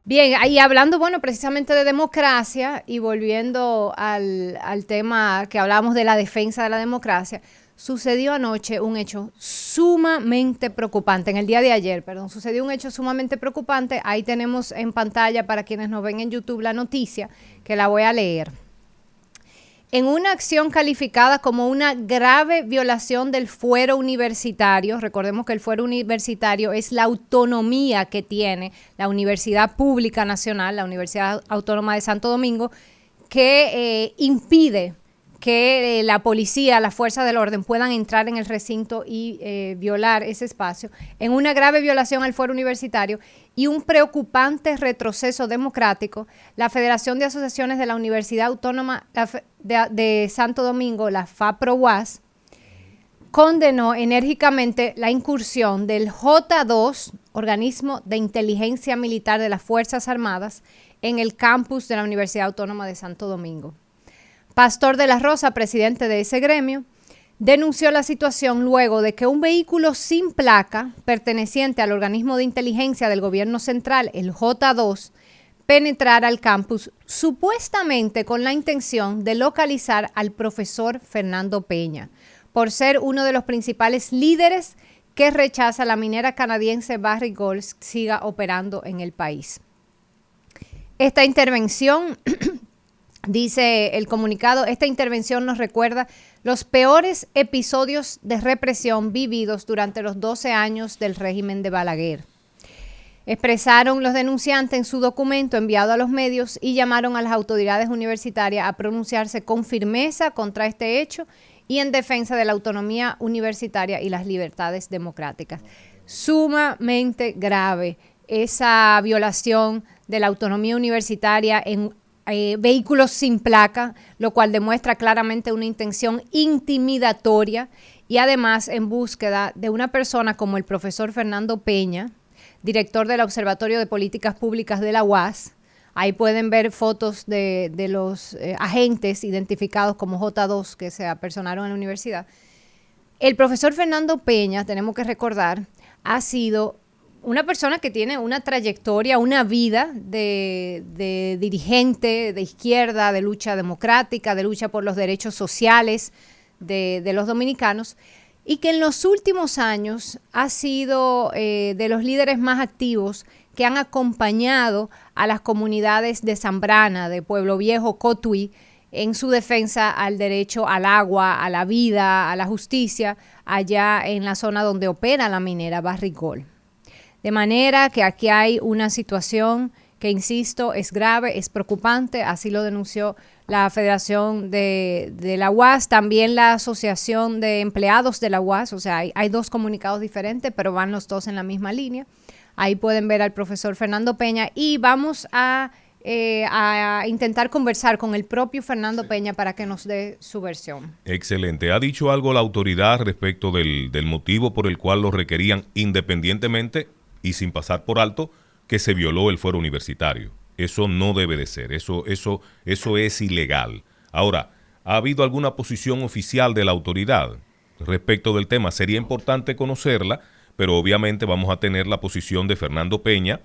Bien, y hablando, bueno, precisamente de democracia y volviendo al tema que hablábamos de la defensa de la democracia, sucedió anoche un hecho sumamente preocupante, en el día de ayer, perdón, sucedió un hecho sumamente preocupante. Ahí tenemos en pantalla para quienes nos ven en YouTube la noticia, que la voy a leer. En una acción calificada como una grave violación del fuero universitario, recordemos que el fuero universitario es la autonomía que tiene la Universidad Pública Nacional, la Universidad Autónoma de Santo Domingo, que impide que la policía, las fuerzas del orden puedan entrar en el recinto y violar ese espacio, en una grave violación al fuero universitario y un preocupante retroceso democrático. La Federación de Asociaciones de la Universidad Autónoma de Santo Domingo, la FAPRO-UAS, condenó enérgicamente la incursión del J2, organismo de inteligencia militar de las Fuerzas Armadas, en el campus de la Universidad Autónoma de Santo Domingo. Pastor de la Rosa, presidente de ese gremio, denunció la situación luego de que un vehículo sin placa, perteneciente al organismo de inteligencia del gobierno central, el J2, penetrara al campus supuestamente con la intención de localizar al profesor Fernando Peña, por ser uno de los principales líderes que rechaza la minera canadiense Barrick Gold siga operando en el país. Esta intervención dice el comunicado, esta intervención nos recuerda los peores episodios de represión vividos durante los 12 años del régimen de Balaguer. Expresaron los denunciantes en su documento enviado a los medios y llamaron a las autoridades universitarias a pronunciarse con firmeza contra este hecho y en defensa de la autonomía universitaria y las libertades democráticas. Sumamente grave esa violación de la autonomía universitaria en vehículos sin placa, lo cual demuestra claramente una intención intimidatoria y además en búsqueda de una persona como el profesor Fernando Peña, director del Observatorio de Políticas Públicas de la UAS. Ahí pueden ver fotos de los agentes identificados como J2 que se apersonaron en la universidad. El profesor Fernando Peña, tenemos que recordar, ha sido una persona que tiene una trayectoria, una vida de dirigente de izquierda, de lucha democrática, de lucha por los derechos sociales de los dominicanos, y que en los últimos años ha sido de los líderes más activos que han acompañado a las comunidades de Zambrana, de Pueblo Viejo, Cotuí, en su defensa al derecho al agua, a la vida, a la justicia, allá en la zona donde opera la minera Barrick Gold. De manera que aquí hay una situación que, insisto, es grave, es preocupante, así lo denunció la Federación de la UAS, también la Asociación de Empleados de la UAS, o sea, hay dos comunicados diferentes, pero van los dos en la misma línea. Ahí pueden ver al profesor Fernando Peña y vamos a intentar conversar con el propio Fernando Peña para que nos dé su versión. Excelente. ¿Ha dicho algo la autoridad respecto del motivo por el cual lo requerían, independientemente y sin pasar por alto que se violó el fuero universitario? Eso no debe de ser, eso es ilegal. Ahora, ¿ha habido alguna posición oficial de la autoridad respecto del tema? Sería importante conocerla, pero obviamente vamos a tener la posición de Fernando Peña,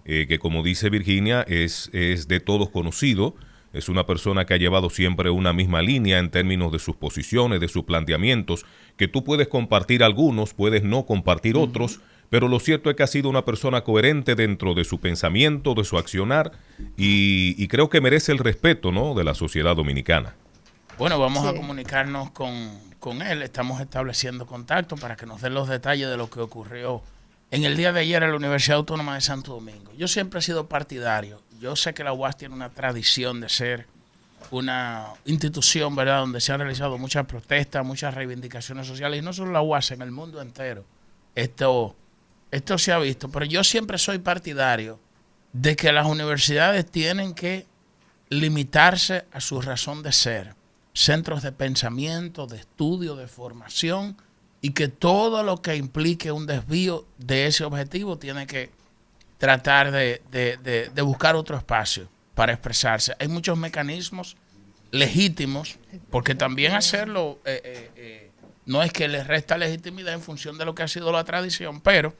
que como dice Virginia, es de todos conocido. Es una persona que ha llevado siempre una misma línea en términos de sus posiciones, de sus planteamientos, que tú puedes compartir algunos, puedes no compartir otros, pero lo cierto es que ha sido una persona coherente dentro de su pensamiento, de su accionar, y creo que merece el respeto, ¿no?, de la sociedad dominicana. Bueno, vamos a comunicarnos con él. Estamos estableciendo contacto para que nos den los detalles de lo que ocurrió en el día de ayer en la Universidad Autónoma de Santo Domingo. Yo siempre he sido partidario. Yo sé que la UAS tiene una tradición de ser una institución, ¿verdad?, donde se han realizado muchas protestas, muchas reivindicaciones sociales, y no solo la UAS, en el mundo entero. Esto se ha visto, pero yo siempre soy partidario de que las universidades tienen que limitarse a su razón de ser, centros de pensamiento, de estudio, de formación, y que todo lo que implique un desvío de ese objetivo tiene que tratar de buscar otro espacio para expresarse. Hay muchos mecanismos legítimos, porque también hacerlo no es que le resta legitimidad en función de lo que ha sido la tradición, pero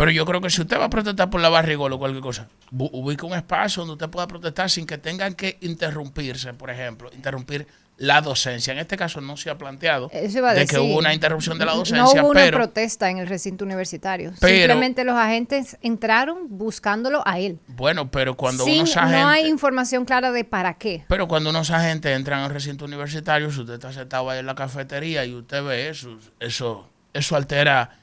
Pero yo creo que si usted va a protestar por la barrigola o cualquier cosa, ubique un espacio donde usted pueda protestar sin que tengan que interrumpirse, por ejemplo, interrumpir la docencia. En este caso no se ha planteado de que hubo una interrupción de la docencia. No hubo una protesta en el recinto universitario. Simplemente los agentes entraron buscándolo a él. Bueno, pero cuando unos agentes... No hay información clara de para qué. Pero cuando unos agentes entran al recinto universitario, si usted está sentado ahí en la cafetería y usted ve eso altera...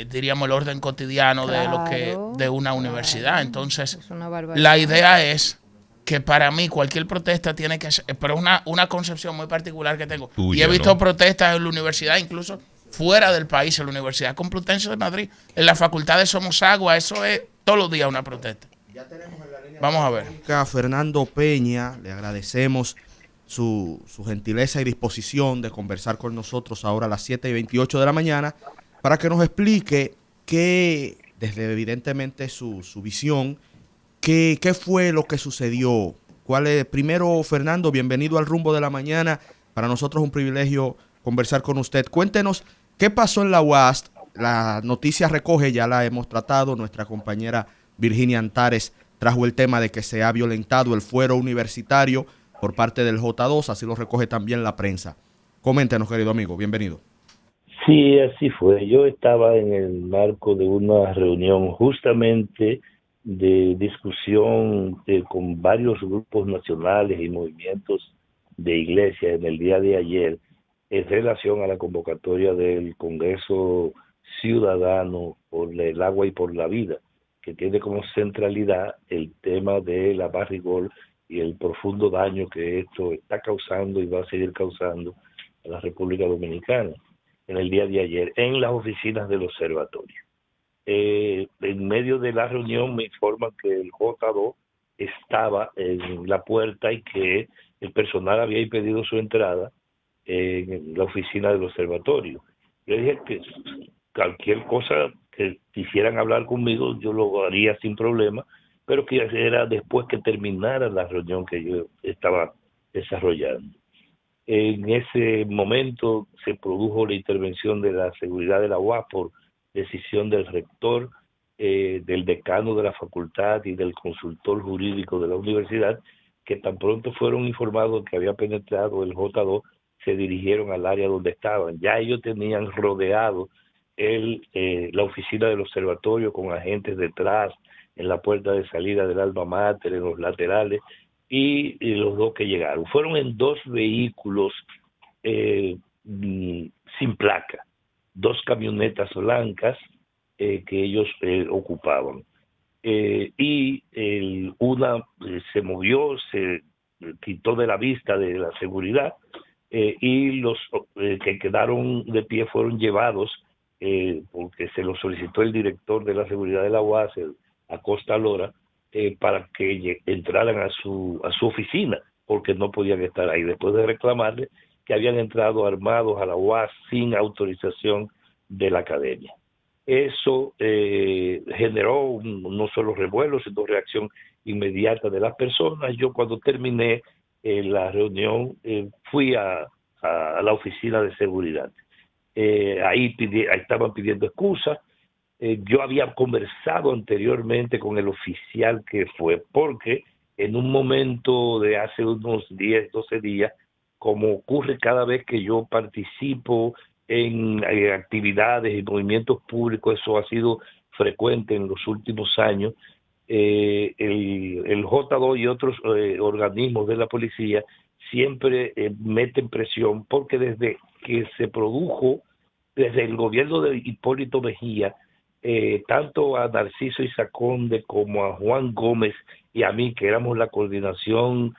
diríamos el orden cotidiano de una universidad. Entonces la idea es que para mí cualquier protesta tiene que ser, pero es una concepción muy particular que tengo, y he visto protestas en la universidad, incluso fuera del país, en la Universidad Complutense de Madrid, en la Facultad de Somos Agua, eso es todos los días una protesta. Ya tenemos en la línea. Vamos a ver. Fernando Peña, le agradecemos su gentileza y disposición de conversar con nosotros ahora a las 7:28 de la mañana, para que nos explique qué, desde evidentemente su visión, qué fue lo que sucedió. Primero, Fernando, bienvenido al Rumbo de la Mañana. Para nosotros es un privilegio conversar con usted. Cuéntenos qué pasó en la UAS. La noticia recoge, ya la hemos tratado, nuestra compañera Virginia Antares trajo el tema de que se ha violentado el fuero universitario por parte del J2, así lo recoge también la prensa. Coméntenos, querido amigo, bienvenido. Sí, así fue. Yo estaba en el marco de una reunión justamente de discusión con varios grupos nacionales y movimientos de iglesia en el día de ayer en relación a la convocatoria del Congreso Ciudadano por el Agua y por la Vida, que tiene como centralidad el tema de la barrigol y el profundo daño que esto está causando y va a seguir causando a la República Dominicana. En el día de ayer, en las oficinas del observatorio. En medio de la reunión me informan que el J2 estaba en la puerta y que el personal había impedido su entrada en la oficina del observatorio. Yo dije que cualquier cosa que quisieran hablar conmigo, yo lo haría sin problema, pero que era después que terminara la reunión que yo estaba desarrollando. En ese momento se produjo la intervención de la seguridad de la UAS por decisión del rector, del decano de la facultad y del consultor jurídico de la universidad, que tan pronto fueron informados que había penetrado el J2, se dirigieron al área donde estaban. Ya ellos tenían rodeado la oficina del observatorio con agentes detrás, en la puerta de salida del alma mater, en los laterales, y los dos que llegaron. Fueron en dos vehículos sin placa, dos camionetas blancas que ellos ocupaban. Y una se movió, se quitó de la vista de la seguridad, y los que quedaron de pie fueron llevados, porque se lo solicitó el director de la seguridad de la UAS, Acosta Lora, para que entraran a su oficina, porque no podían estar ahí, después de reclamarle que habían entrado armados a la UAS sin autorización de la academia. Eso generó no solo revuelo, sino reacción inmediata de las personas. Yo cuando terminé la reunión fui a la oficina de seguridad. Ahí estaban pidiendo excusas. Yo había conversado anteriormente con el oficial que fue, porque en un momento de hace unos 10, 12 días, como ocurre cada vez que yo participo en actividades y movimientos públicos, eso ha sido frecuente en los últimos años, el J2 y otros organismos de la policía siempre meten presión, porque desde que se produjo, desde el gobierno de Hipólito Mejía, tanto a Narciso Isaconde como a Juan Gómez y a mí, que éramos la coordinación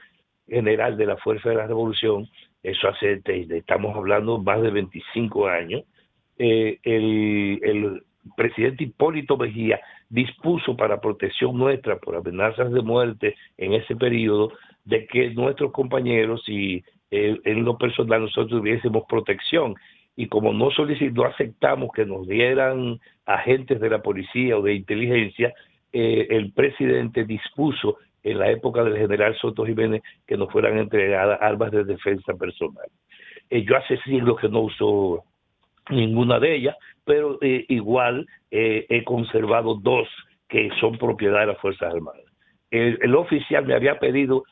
general de la Fuerza de la Revolución, eso estamos hablando más de 25 años, el presidente Hipólito Mejía dispuso para protección nuestra por amenazas de muerte en ese periodo, de que nuestros compañeros y en lo personal nosotros tuviésemos protección. Y como no aceptamos que nos dieran agentes de la policía o de inteligencia, el presidente dispuso en la época del general Soto Jiménez que nos fueran entregadas armas de defensa personal. Yo hace siglos que no uso ninguna de ellas, pero igual he conservado 2 que son propiedad de las Fuerzas Armadas. El oficial me había pedido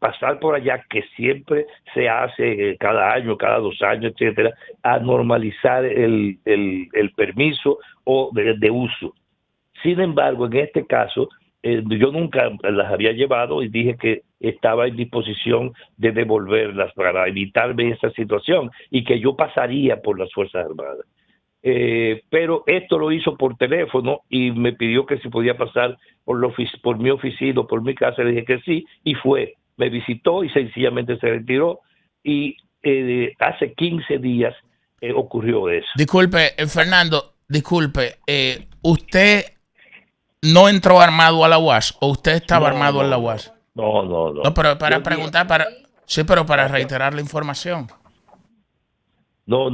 pasar por allá, que siempre se hace cada año, cada 2 años, etcétera, a normalizar el permiso o de uso. Sin embargo, en este caso, yo nunca las había llevado y dije que estaba en disposición de devolverlas para evitarme esa situación y que yo pasaría por las Fuerzas Armadas. Pero esto lo hizo por teléfono y me pidió que si podía pasar por mi oficina, por mi casa. Le dije que sí y fue. Me visitó y sencillamente se retiró y hace 15 días ocurrió eso. Disculpe, Fernando, disculpe, ¿usted no entró armado a la UAS o usted estaba armado en la UAS? No. No, pero para preguntar, para reiterar la información. No,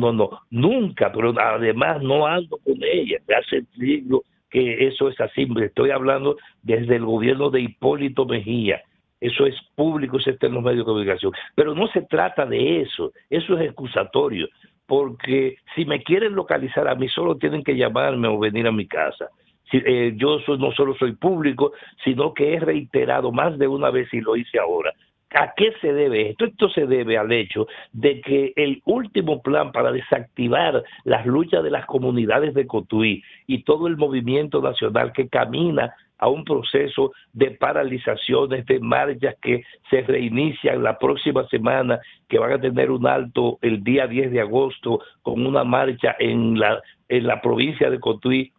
nunca, pero además no ando con ella. Hace siglos que eso es así. Me estoy hablando desde el gobierno de Hipólito Mejía. Eso es público, eso está en los medios de comunicación. Pero no se trata de eso. Eso es excusatorio. Porque si me quieren localizar a mí, solo tienen que llamarme o venir a mi casa. Yo no solo soy público, sino que he reiterado más de una vez y lo hice ahora. ¿A qué se debe esto? Esto se debe al hecho de que el último plan para desactivar las luchas de las comunidades de Cotuí y todo el movimiento nacional que camina a un proceso de paralizaciones, de marchas que se reinician la próxima semana, que van a tener un alto el día 10 de agosto con una marcha en la provincia de Cotuí.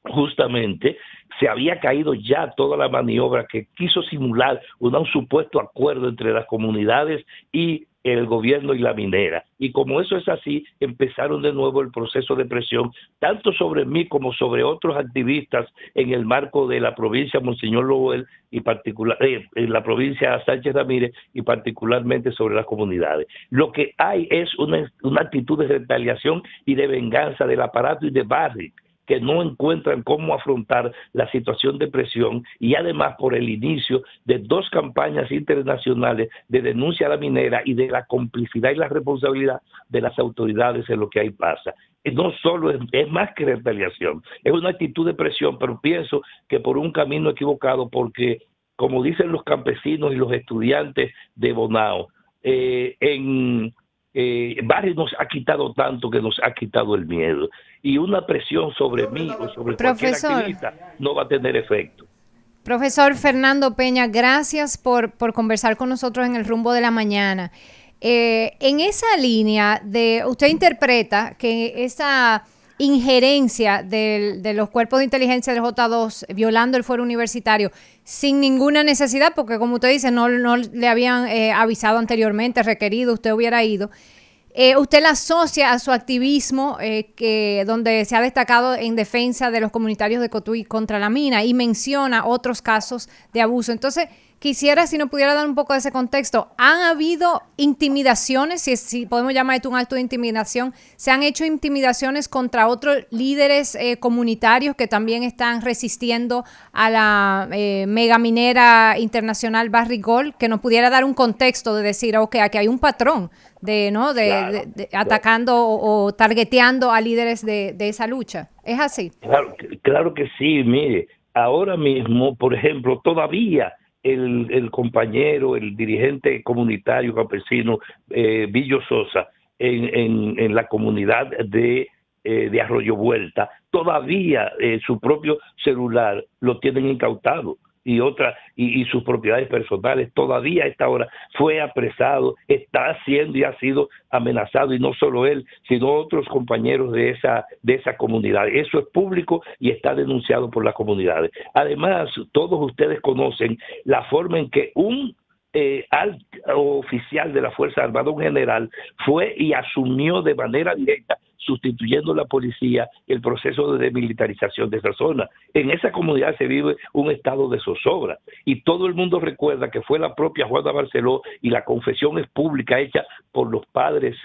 Justamente se había caído ya toda la maniobra que quiso simular un supuesto acuerdo entre las comunidades y el gobierno y la minera. Y como eso es así, empezaron de nuevo el proceso de presión, tanto sobre mí como sobre otros activistas en el marco de la provincia Monseñor Noel y en la provincia Sánchez Ramírez y particularmente sobre las comunidades. Lo que hay es una actitud de retaliación y de venganza del aparato y de Barrick, que no encuentran cómo afrontar la situación de presión y además por el inicio de 2 campañas internacionales de denuncia a la minera y de la complicidad y la responsabilidad de las autoridades en lo que ahí pasa. No solo es más que retaliación, es una actitud de presión, pero pienso que por un camino equivocado porque, como dicen los campesinos y los estudiantes de Bonao, Barry nos ha quitado tanto que nos ha quitado el miedo. Y una presión sobre mí o sobre cualquier activista no va a tener efecto. Profesor Fernando Peña, gracias por conversar con nosotros en el Rumbo de la Mañana. En esa línea, usted interpreta que esa injerencia de los cuerpos de inteligencia del J2 violando el fuero universitario sin ninguna necesidad, porque como usted dice, no le habían avisado anteriormente, requerido, usted hubiera ido. Usted la asocia a su activismo donde se ha destacado en defensa de los comunitarios de Cotuí contra la mina y menciona otros casos de abuso. Entonces, quisiera si nos pudiera dar un poco de ese contexto. ¿Han habido intimidaciones, si podemos llamar esto un acto de intimidación? ¿Se han hecho intimidaciones contra otros líderes comunitarios que también están resistiendo a la megaminera internacional Barrick Gold? Que nos pudiera dar un contexto de decir, ok, aquí hay un patrón de atacando o targeteando a líderes de esa lucha. ¿Es así? Claro que sí. Mire, ahora mismo, por ejemplo, todavía el compañero, el dirigente comunitario campesino Billo Sosa en la comunidad de Arroyo Vuelta, todavía su propio celular lo tienen incautado y sus propiedades personales. Todavía a esta hora fue apresado, está siendo y ha sido amenazado, y no solo él, sino otros compañeros de esa comunidad. Eso es público y está denunciado por las comunidades. Además, todos ustedes conocen la forma en que un alto oficial de la Fuerza Armada, un general, fue y asumió de manera directa, sustituyendo a la policía, el proceso de desmilitarización de esa zona. En esa comunidad se vive un estado de zozobra y todo el mundo recuerda que fue la propia Juana Barceló, y la confesión es pública, hecha por los padres,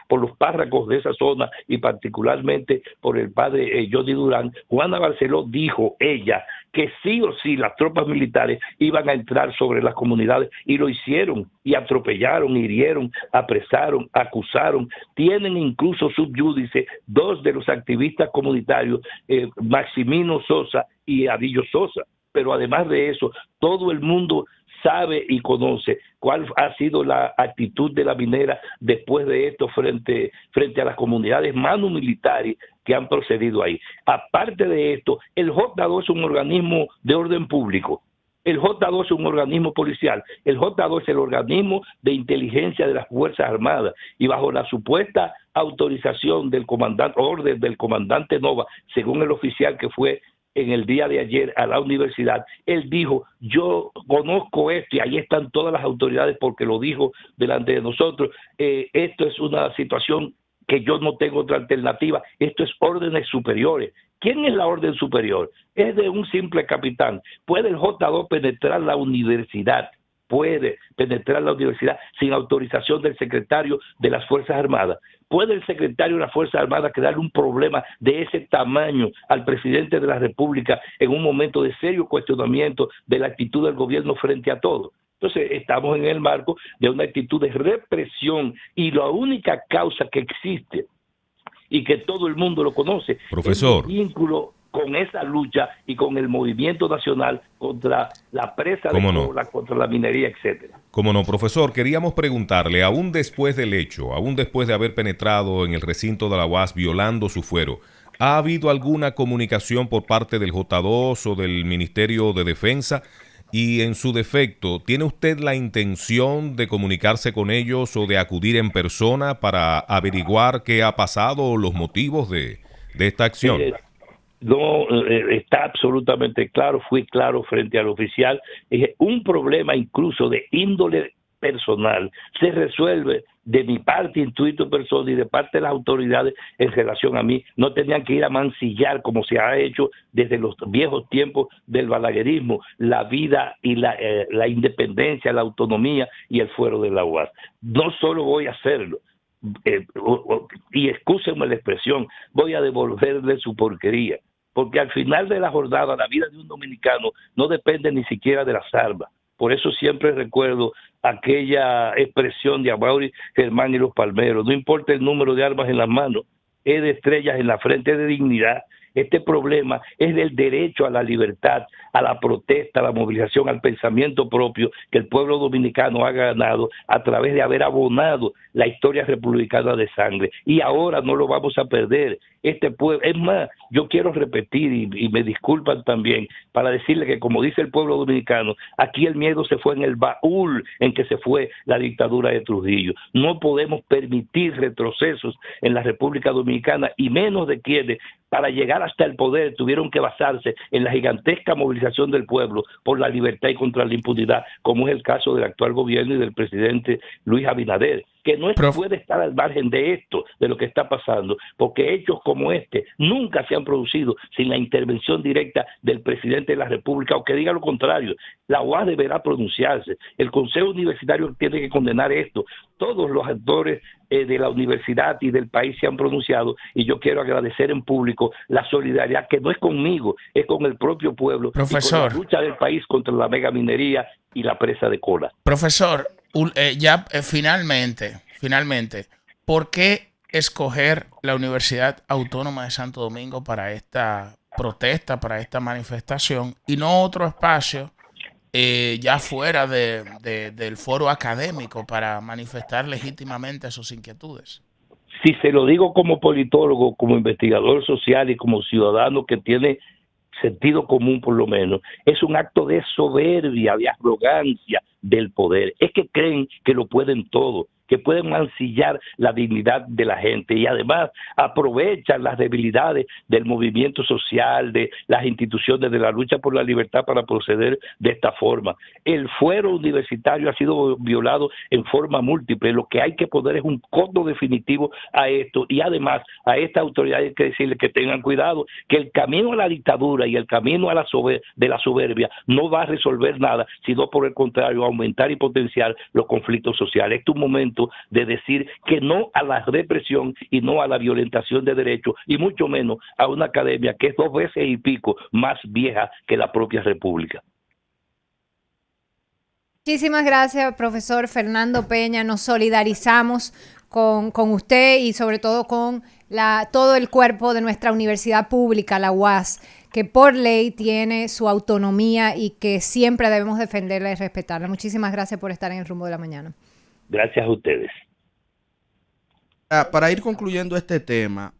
por los párrocos de esa zona y particularmente por el padre Johnny Durán. Juana Barceló dijo ella que sí o sí las tropas militares iban a entrar sobre las comunidades, y lo hicieron, y atropellaron, hirieron, apresaron, acusaron. Tienen incluso subyúdice 2 de los activistas comunitarios, Maximino Sosa y Adillo Sosa. Pero además de eso, todo el mundo sabe y conoce cuál ha sido la actitud de la minera después de esto frente a las comunidades manu militares que han procedido ahí. Aparte de esto, el J2 es un organismo de orden público. El J2 es un organismo policial. El J2 es el organismo de inteligencia de las Fuerzas Armadas, y bajo la supuesta autorización del comandante, orden del comandante Nova, según el oficial que fue en el día de ayer a la universidad, él dijo: yo conozco esto, y ahí están todas las autoridades porque lo dijo delante de nosotros. Esto es una situación que yo no tengo otra alternativa, esto es órdenes superiores. ¿Quién es la orden superior? Es de un simple capitán. ¿Puede el J2 penetrar la universidad? Puede penetrar la universidad sin autorización del secretario de las Fuerzas Armadas. ¿Puede el secretario de las Fuerzas Armadas crear un problema de ese tamaño al presidente de la República en un momento de serio cuestionamiento de la actitud del gobierno frente a todo? Entonces, estamos en el marco de una actitud de represión, y la única causa que existe y que todo el mundo lo conoce, profesor, es el vínculo con esa lucha y con el movimiento nacional contra la presa de cola, contra la minería, etcétera. Cómo no, profesor, queríamos preguntarle, aún después del hecho, aún después de haber penetrado en el recinto de la UAS violando su fuero, ¿ha habido alguna comunicación por parte del J2 o del Ministerio de Defensa? Y en su defecto, ¿tiene usted la intención de comunicarse con ellos o de acudir en persona para averiguar qué ha pasado o los motivos de esta acción? No, está absolutamente claro, fui claro frente al oficial. Un problema incluso de índole personal se resuelve de mi parte, intuito persona, y de parte de las autoridades en relación a mí. No tenían que ir a mancillar, como se ha hecho desde los viejos tiempos del balaguerismo, la vida y la independencia, la autonomía y el fuero de la UAS. No solo voy a hacerlo, y excúsenme la expresión, voy a devolverle su porquería, porque al final de la jornada la vida de un dominicano no depende ni siquiera de las armas. Por eso siempre recuerdo aquella expresión de Amaury Germán y los Palmeros: no importa el número de armas en las manos, es de estrellas en la frente, de dignidad. Este problema es del derecho a la libertad, a la protesta, a la movilización, al pensamiento propio que el pueblo dominicano ha ganado a través de haber abonado la historia republicana de sangre. Y ahora no lo vamos a perder. Este pueblo, es más, yo quiero repetir, y me disculpan también, para decirle que, como dice el pueblo dominicano, aquí el miedo se fue en el baúl en que se fue la dictadura de Trujillo. No podemos permitir retrocesos en la República Dominicana, y menos de quienes, para llegar hasta el poder, tuvieron que basarse en la gigantesca movilización del pueblo por la libertad y contra la impunidad, como es el caso del actual gobierno y del presidente Luis Abinader, que no puede estar al margen de esto, de lo que está pasando, porque hechos como este nunca se han producido sin la intervención directa del presidente de la República, o que diga lo contrario. La UAS deberá pronunciarse, el Consejo Universitario tiene que condenar esto, todos los actores de la universidad y del país se han pronunciado, y yo quiero agradecer en público la solidaridad, que no es conmigo, es con el propio pueblo, profesor, y con la lucha del país contra la mega minería y la presa de cola. Profesor, finalmente, ¿por qué escoger la Universidad Autónoma de Santo Domingo para esta protesta, para esta manifestación, y no otro espacio ya fuera del foro académico para manifestar legítimamente sus inquietudes? Si se lo digo como politólogo, como investigador social y como ciudadano que tiene sentido común, por lo menos, es un acto de soberbia, de arrogancia del poder. Es que creen que lo pueden todo, que pueden mancillar la dignidad de la gente, y además aprovechan las debilidades del movimiento social, de las instituciones de la lucha por la libertad para proceder de esta forma. El fuero universitario ha sido violado en forma múltiple. Lo que hay que poner es un coto definitivo a esto, y además a esta autoridad hay que decirle que tengan cuidado, que el camino a la dictadura y el camino a la soberbia no va a resolver nada, sino por el contrario aumentar y potenciar los conflictos sociales. Este es un momento momento de decir que no a la represión y no a la violentación de derechos, y mucho menos a una academia que es 2 veces y pico más vieja que la propia República. Muchísimas gracias, profesor Fernando Peña. Nos solidarizamos con usted y sobre todo con todo el cuerpo de nuestra universidad pública, la UAS, que por ley tiene su autonomía y que siempre debemos defenderla y respetarla. Muchísimas gracias por estar en el Rumbo de la Mañana. Gracias a ustedes. Para ir concluyendo este tema,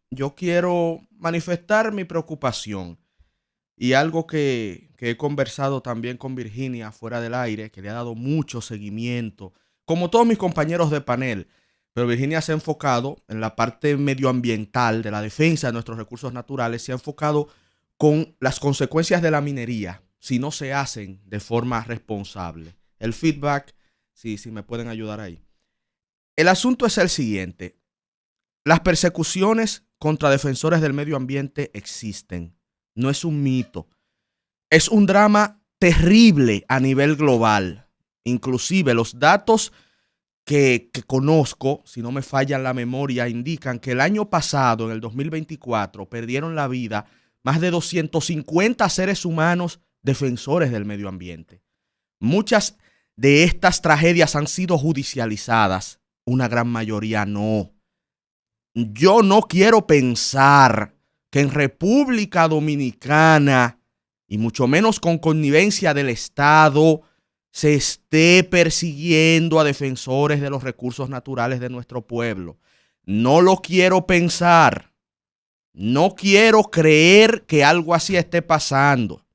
yo quiero manifestar mi preocupación y algo que he conversado también con Virginia fuera del aire, que le ha dado mucho seguimiento, como todos mis compañeros de panel, pero Virginia se ha enfocado en la parte medioambiental de la defensa de nuestros recursos naturales, se ha enfocado con las consecuencias de la minería si no se hacen de forma responsable. El feedback, si me pueden ayudar ahí. El asunto es el siguiente. Las persecuciones contra defensores del medio ambiente existen. No es un mito. Es un drama terrible a nivel global. Inclusive los datos que conozco, si no me falla la memoria, indican que el año pasado, en el 2024, perdieron la vida más de 250 seres humanos defensores del medio ambiente. Muchas de estas tragedias han sido judicializadas, una gran mayoría no. Yo no quiero pensar que en República Dominicana, y mucho menos con connivencia del Estado, se esté persiguiendo a defensores de los recursos naturales de nuestro pueblo. No lo quiero pensar. No quiero creer que algo así esté pasando.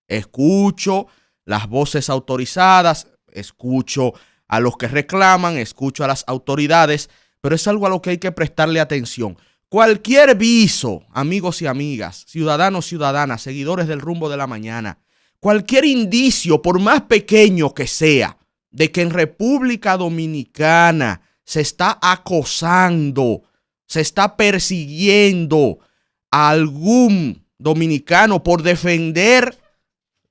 Escucho las voces autorizadas, escucho a los que reclaman, escucho a las autoridades, pero es algo a lo que hay que prestarle atención. Cualquier viso, amigos y amigas, ciudadanos, ciudadanas, seguidores del Rumbo de la Mañana, cualquier indicio, por más pequeño que sea, de que en República Dominicana se está acosando, se está persiguiendo a algún dominicano por defender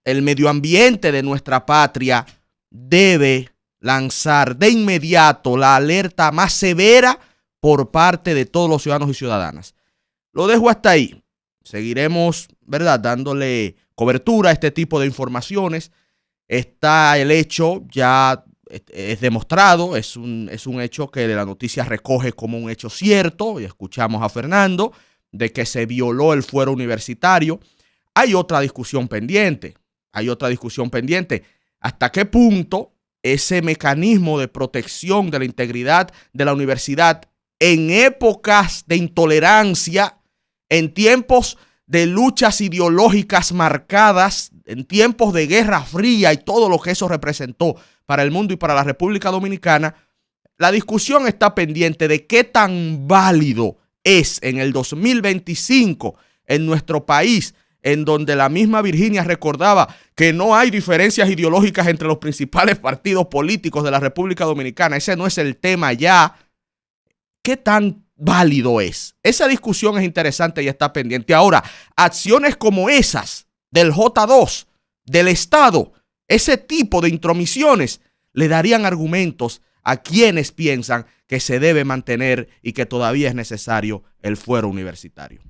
el medio ambiente de nuestra patria, debe lanzar de inmediato la alerta más severa por parte de todos los ciudadanos y ciudadanas. Lo dejo hasta ahí. Seguiremos, ¿verdad?, dándole cobertura a este tipo de informaciones. Está el hecho, ya es demostrado, es un hecho que de la noticia recoge como un hecho cierto, y escuchamos a Fernando, de que se violó el fuero universitario. Hay otra discusión pendiente, ¿Hasta qué punto ese mecanismo de protección de la integridad de la universidad en épocas de intolerancia, en tiempos de luchas ideológicas marcadas, en tiempos de Guerra Fría y todo lo que eso representó para el mundo y para la República Dominicana, la discusión está pendiente de qué tan válido es en el 2025 en nuestro país, en donde la misma Virginia recordaba que no hay diferencias ideológicas entre los principales partidos políticos de la República Dominicana. Ese no es el tema ya. ¿Qué tan válido es? Esa discusión es interesante y está pendiente. Ahora, acciones como esas del J2, del Estado, ese tipo de intromisiones le darían argumentos a quienes piensan que se debe mantener y que todavía es necesario el fuero universitario.